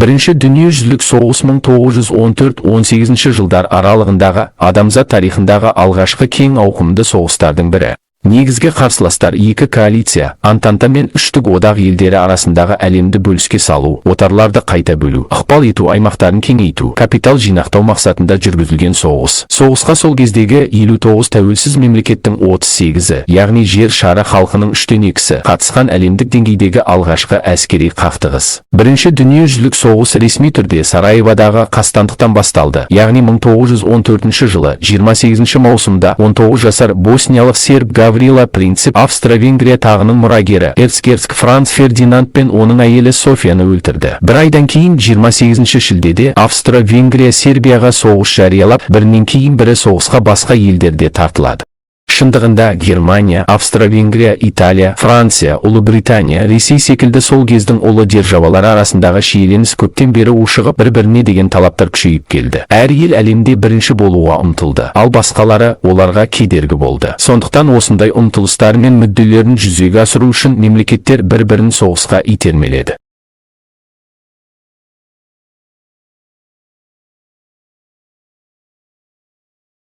Бірінші дүниежүзілік соғыс 1914-18 жылдар аралығындағы адамзат тарихындағы алғашқы кең ауқымды соғыстардың бірі. Негізгі қарсыластар екі коалиция, Антанта мен үштік одақ елдері арасындағы әлемді бөліске салу, отарларды қайта бөлу, ықпал ету, аймақтарын кеңейту, капитал жинақтау мақсатында жүргізілген соғыс. Соғысқа сол кездегі 59 тәуелсіз мемлекеттің 38-і, яғни жер шары халқының 3/2-сі қатысқан әлемдік деңгейдегі алғашқы әскери қақтығыс. Бірінші дүниежүзілік соғыс ресми түрде Сараеводағы қастандықтан басталды, яғни 1914 жылы 28 маусымда 19 жасар босниялық серб Гаврила Принцип Австро-Венгрия тағының мұрагері эрцгерцог Франц Фердинанд пен оның әйелі Софияны өлтірді. Бір айдан кейін 28 шілдеде Австро-Венгрия Сербияға соғыс жариялап, бірінен кейін бірі соғысқа басқа елдерде тартылады. Шындығында Германия, Австро-Венгрия, Италия, Франция, Ұлыбритания, Ресей секілді сол кездің ұлы державалары арасындағы шиеленіс көптен бері ушығып, бір-біріне деген талаптар күшейіп келді. Әр ел әлемде бірінші болуға ұмтылды, ал басқалары оларға кедергі болды. Сондықтан осындай ұмтылыстар мен мүдделерін жүзеге асыру үшін мемлекеттер бір-бірін соғысқа итермеледі.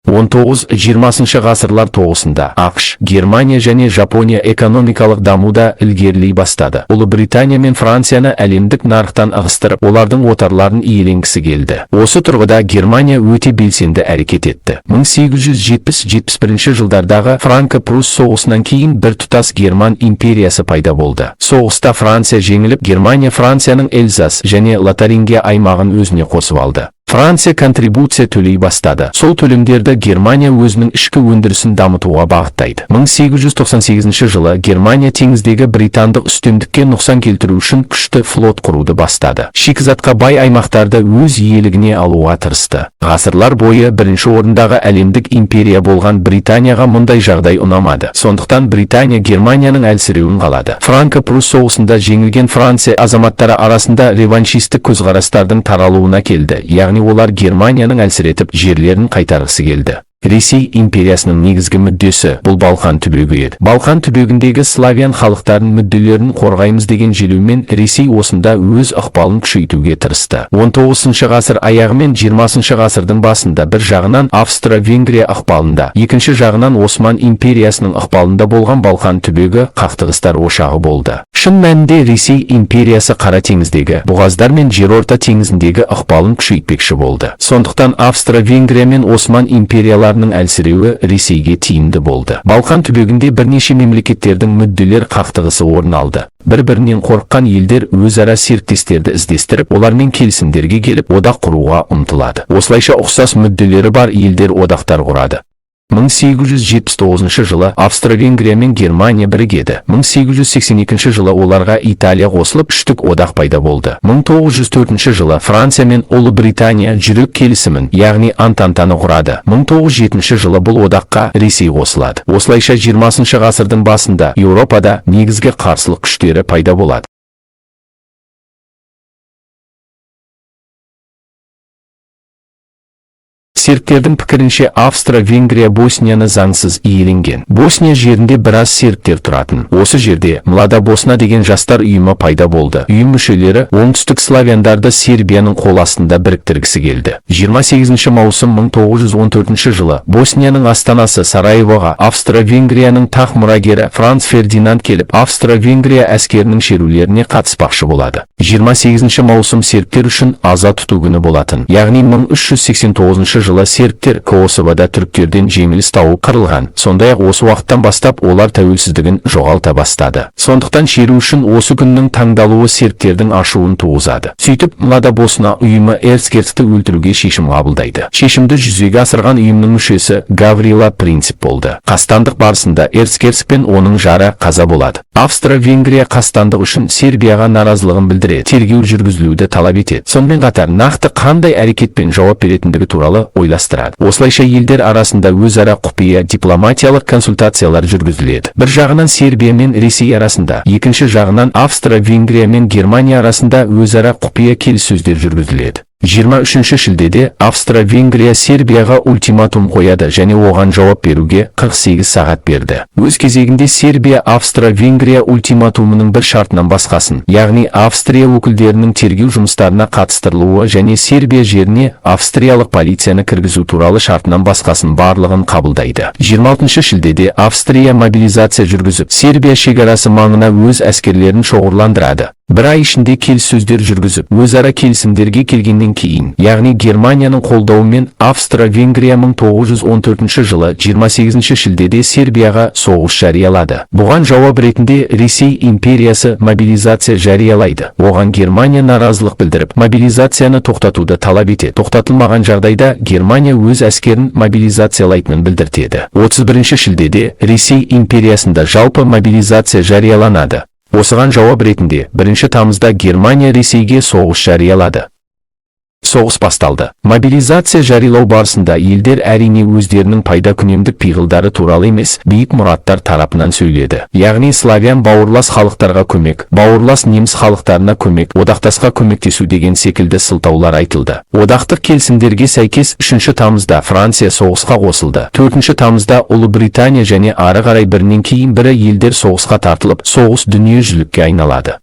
19-20 ғасырлар тоғысында ақш, Германия және Жапония экономикалық дамуда ілгерілей бастады. Ұлыбритания мен Францияны әлемдік нарықтан ығыстырып, олардың отарларын иеленгісі келді. Осы тұрғыда Германия өте белсенді әрекет етті. 1870-71 жылдардағы Франко-Прусс соғысынан кейін біртұтас Герман империясы пайда болды. Соғыста Франция жеңіліп, Германия Францияның Эльзас және Лотарингия аймағын өзіне қосып алды. Франция контрибуция төлей бастады. Сол төлемдерді Германия өзінің ішкі өндірісін дамытуға бағыттайды. 1898 жылы Германия теңіздегі британдық үстемдікке нұқсан келтіру үшін күшті флот құруды бастады. Шикізатқа бай аймақтарды өз иелігіне алуға тырысты. Ғасырлар бойы бірінші орындағы әлемдік империя болған Британияға мұндай жағдай ұнамады. Сондықтан Британия Германияның әлсіреуін қалады. Франко-Прусс соғысында жеңілген Франция азаматтары арасында реваншистік көзқарастардың таралуына келді. Яғни олар Германияның әлсіретіп жерлерін қайтарғысы келді. Ресей империясының негізгі мүддесі бұл Балқан түбегі еді. Балқан түбегіндегі славян халықтарын мүдделерін қорғаймыз деген желеумен Ресей осында өз ықпалын күшейтуге тырысты. 19 ғасыр аяғы мен 20 ғасырдың басында бір жағынан Австро-Венгрия ықпалында, екінші жағынан Осман империясының ықпалында болған Балқан түбегі қақтығыстар ошағы болды. Шын мәнінде Ресей империясы Қара теңіздегі, бұғаздар мен жерорта теңізіндегі ықпалын күшейтпекші болды. Сондықтан Австро-Венгрия мен Осман империяларының әлсіреуі Ресейге тиімді болды. Балқан түбегінде бірнеше мемлекеттердің мүдделер қақтығысы орын алды. Бір-бірінен қорыққан елдер өзара серіктестерді іздестіріп, олармен келісімдерге келіп, одақ құруға ұмтылады. Осылайша ұқсас мүдделері бар елдер одақтар құрады. 1879 жылы Австро-Венгрия мен Германия бірігеді. 1882 жылы оларға Италия қосылып, үштік одақ пайда болды. 1904 жылы Франция мен Ұлыбритания жүрек келісімін, яғни Антантаны құрады. 1907 жылы бұл одаққа Ресей қосылады. Осылайша 20 ғасырдың басында Еуропада негізгі қарсылық күштері пайда болады. Сербтердің пікірінше Австро-Венгрия Боснияны заңсыз иеленген. Босния жерінде біраз сербтер тұратын. Осы жерде Млада Босна деген жастар ұйымы пайда болды. Ұйым мүшелері оңтүстік славяндарды Сербияның қол астында біріктіргісі келді. 28 маусым 1914 жылы Боснияның астанасы Сараевоға Австро-Венгрияның тақ мұрагері Франц Фердинанд келіп, Австро-Венгрия әскерінің шерулеріне қатыспақшы болады. 28 маусым сербтер үшін аза тұту күні болатын. Яғни 1389 жылы сербтер Косовода түріктерден жеңіліс тауып қырылған. Сондай-ақ осы уақыттан бастап олар тәуелсіздігін жоғалта бастады. Сондықтан шеру үшін осы күннің таңдалуы сербтердің ашуын туғызады. Сөйтіп, Млада Босна ұйымы эрцгерцогты өлтіруге шешім қабылдайды. Шешімді жүзеге асырған ұйымның мүшесі Гаврила Принцип болды. Қастандық барысында эрцгерцог пен оның жары қаза болады. Австро-Венгрия қастандық үшін Сербияға наразылығын білдіреді, тергеу жүргізілуді талап етеді. Сонымен қатар нақты қандай әрекетпен жауап беретіндігі туралы ойластырады. Осылайша елдер арасында өзара құпия дипломатиялық консультациялар жүргізіледі. Бір жағынан Сербия мен Ресей арасында, екінші жағынан Австро-Венгрия мен Германия арасында өзара құпия келіссөздер жүргізіледі. 23 шілдеде Австро-Венгрия Сербияға ультиматум қояды және оған жауап беруге 48 сағат берді. Өз кезегінде Сербия Австро-Венгрия ультиматумының бір шартынан басқасын, яғни Австрия өкілдерінің тергеу жұмыстарына қатыстырылуы және Сербия жеріне австриялық полицияны кіргізу туралы шартынан басқасын барлығын қабылдайды. 26 шілдеде Австрия мобилизация жүргізіп, Сербия шекарасы маңына өз әскерлерін шоғырландырады. Бір ай ішінде келіссөздер жүргізіп, өзара келісімдерге келгеннен кейін, яғни Германияның қолдауымен Австро-Венгрия 1914 жылы 28 шілдеде Сербияға соғыс жариялады. Бұған жауап ретінде Ресей империясы мобилизация жариялайды. Оған Германия наразылық білдіріп, мобилизацияны тоқтатуды талап етеді. Тоқтатылмаған жағдайда Германия өз әскерін мобилизациялайтынын білдіртеді. 31 шілдеде Ресей империясында жалпы мобилизация жарияланады. Осыған жауап ретінде 1 тамызда Германия Ресейге соғыс жариялады. Соғыс басталды. Мобилизация жариялау барысында елдер әрине өздерінің пайда күнемдік пиғылдары туралы емес, биік мұраттар тарапынан сөйледі. Яғни славян бауырлас халықтарға көмек, бауырлас неміс халықтарына көмек, одақтасқа көмектесу деген секілді сылтаулар айтылды. Одақтық келісімдерге сәйкес 3 тамызда Франция соғысқа қосылды. 4 тамызда Ұлыбритания және ары қарай бірінен кейін бірі елдер соғысқа тартылып, соғыс дүниежүзілікке айналады.